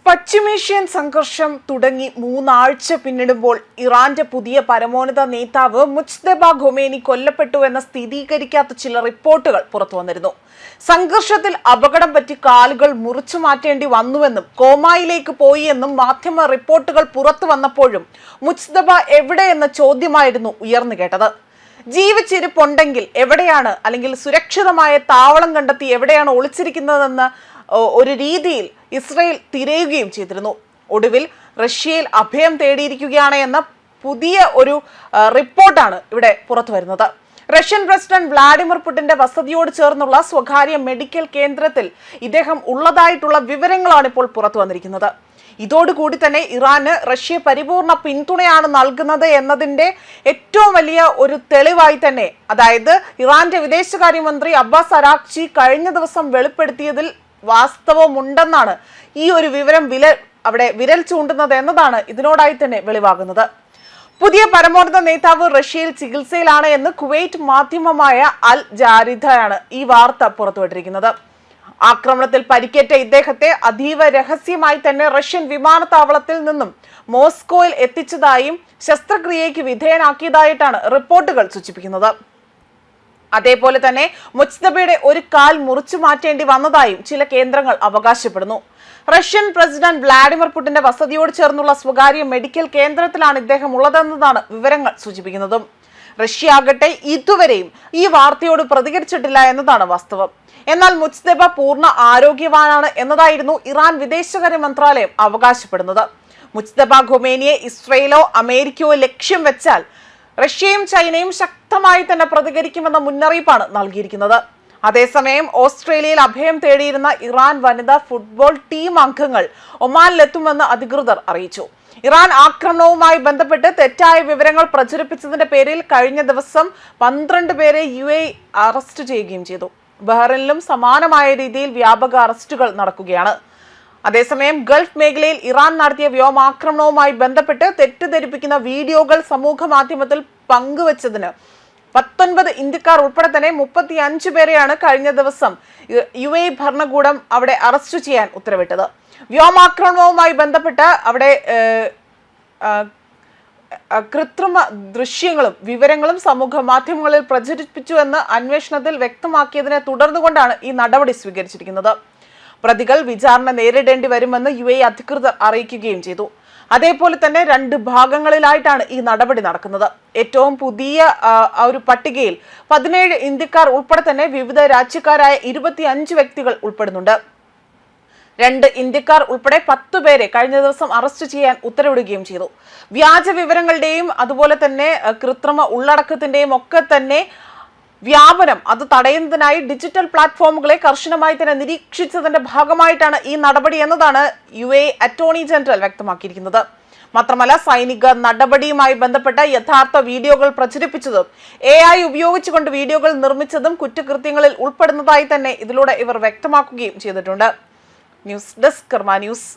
പശ്ചിമേഷ്യൻ സംഘർഷം തുടങ്ങി 3 ആഴ്ച പിന്നിടുമ്പോൾ ഇറാന്റെ പുതിയ പരമോന്നത നേതാവ് മുജ്തബ ഖൊമേനി കൊല്ലപ്പെട്ടു എന്ന സ്ഥിരീകരിക്കാത്ത ചില റിപ്പോർട്ടുകൾ പുറത്തു വന്നിരുന്നു. സംഘർഷത്തിൽ അപകടം പറ്റി കാലുകൾ മുറിച്ചു മാറ്റേണ്ടി വന്നുവെന്നും കോമായിലേക്ക് പോയി എന്നും മാധ്യമ റിപ്പോർട്ടുകൾ പുറത്തു വന്നപ്പോഴും മുജ്തബ എവിടെ എന്ന ചോദ്യമായിരുന്നു ഉയർന്നു കേട്ടത്. ജീവിച്ചിരിപ്പുണ്ടെങ്കിൽ എവിടെയാണ്, അല്ലെങ്കിൽ സുരക്ഷിതമായ താവളം കണ്ടെത്തി എവിടെയാണ് ഒളിച്ചിരിക്കുന്നതെന്ന് ഒരു രീതിയിൽ ഇസ്രയേൽ തിരയുകയും ചെയ്തിരുന്നു. ഒടുവിൽ റഷ്യയിൽ അഭയം തേടിയിരിക്കുകയാണ് എന്ന പുതിയ ഒരു റിപ്പോർട്ടാണ് ഇവിടെ പുറത്തു വരുന്നത്. റഷ്യൻ പ്രസിഡന്റ് വ്ളാഡിമിർ പുടിന്റെ വസതിയോട് ചേർന്നുള്ള സ്വകാര്യ മെഡിക്കൽ കേന്ദ്രത്തിൽ ഇദ്ദേഹം ഉള്ളതായിട്ടുള്ള വിവരങ്ങളാണ് ഇപ്പോൾ പുറത്തു വന്നിരിക്കുന്നത്. ഇതോടുകൂടി തന്നെ ഇറാന് റഷ്യ പരിപൂർണ പിന്തുണയാണ് നൽകുന്നത് എന്നതിന്റെ ഏറ്റവും വലിയ ഒരു തെളിവായി തന്നെ, അതായത് ഇറാന്റെ വിദേശകാര്യമന്ത്രി അബ്ബാസ് അരാഗ്ചി കഴിഞ്ഞ ദിവസം വെളിപ്പെടുത്തിയതിൽ വാസ്തവമുണ്ടെന്നാണ് ഈ ഒരു വിവരം വിരൽ ചൂണ്ടുന്നത് എന്നതാണ് ഇതിനോടായി തന്നെ വെളിവാകുന്നത്. പുതിയ പരമോന്നത നേതാവ് റഷ്യയിൽ ചികിത്സയിലാണ് എന്ന് കുവൈറ്റ് മാധ്യമമായ അൽ ജാരിദയാണ് ഈ വാർത്ത പുറത്തുവിട്ടിരിക്കുന്നത്. ആക്രമണത്തിൽ പരിക്കേറ്റ ഇദ്ദേഹത്തെ അതീവ രഹസ്യമായി തന്നെ റഷ്യൻ വിമാനത്താവളത്തിൽ നിന്നും മോസ്കോയിൽ എത്തിച്ചതായും ശസ്ത്രക്രിയയ്ക്ക് വിധേയനാക്കിയതായിട്ടാണ് റിപ്പോർട്ടുകൾ സൂചിപ്പിക്കുന്നത്. അതേപോലെ തന്നെ മുജ്തബയുടെ ഒരു കാൽ മുറിച്ചു മാറ്റേണ്ടി വന്നതായും ചില കേന്ദ്രങ്ങൾ അവകാശപ്പെടുന്നു. റഷ്യൻ പ്രസിഡന്റ് വ്ളാഡിമിർ പുടിന്റെ വസതിയോട് ചേർന്നുള്ള സ്വകാര്യ മെഡിക്കൽ കേന്ദ്രത്തിലാണ് ഇദ്ദേഹം ഉള്ളതെന്നതാണ് വിവരങ്ങൾ സൂചിപ്പിക്കുന്നത്. റഷ്യ ആകട്ടെ ഇതുവരെയും ഈ വാർത്തയോട് പ്രതികരിച്ചിട്ടില്ല എന്നതാണ് വാസ്തവം. എന്നാൽ മുജ്തബ പൂർണ്ണ ആരോഗ്യവാനാണ് എന്നതായിരുന്നു ഇറാൻ വിദേശകാര്യ മന്ത്രാലയം അവകാശപ്പെടുന്നത്. മുജ്തബ ഖൊമേനിയെ ഇസ്രയേലോ അമേരിക്കയോ ലക്ഷ്യം വെച്ചാൽ റഷ്യയും ചൈനയും ശക്തമായി തന്നെ പ്രതികരിക്കുമെന്ന മുന്നറിയിപ്പാണ് നൽകിയിരിക്കുന്നത്. അതേസമയം ഓസ്ട്രേലിയയിൽ അഭയം തേടിയിരുന്ന ഇറാൻ വനിതാ ഫുട്ബോൾ ടീം അംഗങ്ങൾ ഒമാനിലെത്തുമെന്ന് അധികൃതർ അറിയിച്ചു. ഇറാൻ ആക്രമണവുമായി ബന്ധപ്പെട്ട് തെറ്റായ വിവരങ്ങൾ പ്രചരിപ്പിച്ചതിന്റെ പേരിൽ കഴിഞ്ഞ ദിവസം 12 പേരെ UAE അറസ്റ്റ് ചെയ്യുകയും ചെയ്തു. ബഹ്റൈനിലും സമാനമായ രീതിയിൽ വ്യാപക അറസ്റ്റുകൾ നടക്കുകയാണ്. അതേസമയം ഗൾഫ് മേഖലയിൽ ഇറാൻ നടത്തിയ വ്യോമാക്രമണവുമായി ബന്ധപ്പെട്ട് തെറ്റിദ്ധരിപ്പിക്കുന്ന വീഡിയോകൾ സമൂഹ മാധ്യമത്തിൽ പങ്കുവച്ചതിന് 19 ഇന്ത്യക്കാർ ഉൾപ്പെടെ തന്നെ 35 പേരെയാണ് കഴിഞ്ഞ ദിവസം UAE ഭരണകൂടം അവിടെ അറസ്റ്റ് ചെയ്യാൻ ഉത്തരവിട്ടത്. വ്യോമാക്രമണവുമായി ബന്ധപ്പെട്ട് അവിടെ കൃത്രിമ ദൃശ്യങ്ങളും വിവരങ്ങളും സമൂഹ മാധ്യമങ്ങളിൽ പ്രചരിപ്പിച്ചു എന്ന് അന്വേഷണത്തിൽ വ്യക്തമാക്കിയതിനെ തുടർന്നുകൊണ്ടാണ് ഈ നടപടി സ്വീകരിച്ചിരിക്കുന്നത്. പ്രതികൾ വിചാരണ നേരിടേണ്ടി വരുമെന്ന് UAE അധികൃതർ അറിയിക്കുകയും ചെയ്തു. അതേപോലെ തന്നെ 2 ഭാഗങ്ങളിലായിട്ടാണ് ഈ നടപടി നടക്കുന്നത്. ഏറ്റവും പുതിയ ഒരു പട്ടികയിൽ 17 ഇന്ത്യക്കാർ ഉൾപ്പെടെ തന്നെ വിവിധ രാജ്യക്കാരായ 25 വ്യക്തികൾ ഉൾപ്പെടുന്നുണ്ട്. 2 ഇന്ത്യക്കാർ ഉൾപ്പെടെ 10 പേരെ കഴിഞ്ഞ ദിവസം അറസ്റ്റ് ചെയ്യാൻ ഉത്തരവിടുകയും ചെയ്തു. വ്യാജ വിവരങ്ങളുടെയും അതുപോലെ തന്നെ കൃത്രിമ ഉള്ളടക്കത്തിന്റെയും ഒക്കെ തന്നെ വ്യാപനം അത് തടയുന്നതിനായി ഡിജിറ്റൽ പ്ലാറ്റ്ഫോമുകളെ കർശനമായി തന്നെ നിരീക്ഷിച്ചതിന്റെ ഭാഗമായിട്ടാണ് ഈ നടപടി എന്നതാണ് UAE അറ്റോർണി ജനറൽ വ്യക്തമാക്കിയിരിക്കുന്നത്. മാത്രമല്ല, സൈനിക നടപടിയുമായി ബന്ധപ്പെട്ട യഥാർത്ഥ വീഡിയോകൾ പ്രചരിപ്പിച്ചതും AI ഉപയോഗിച്ചുകൊണ്ട് വീഡിയോകൾ നിർമ്മിച്ചതും കുറ്റകൃത്യങ്ങളിൽ ഉൾപ്പെടുന്നതായി തന്നെ ഇതിലൂടെ ഇവർ വ്യക്തമാക്കുകയും ചെയ്തിട്ടുണ്ട്. ന്യൂസ് ഡെസ്ക് കർമ്മ ന്യൂസ്.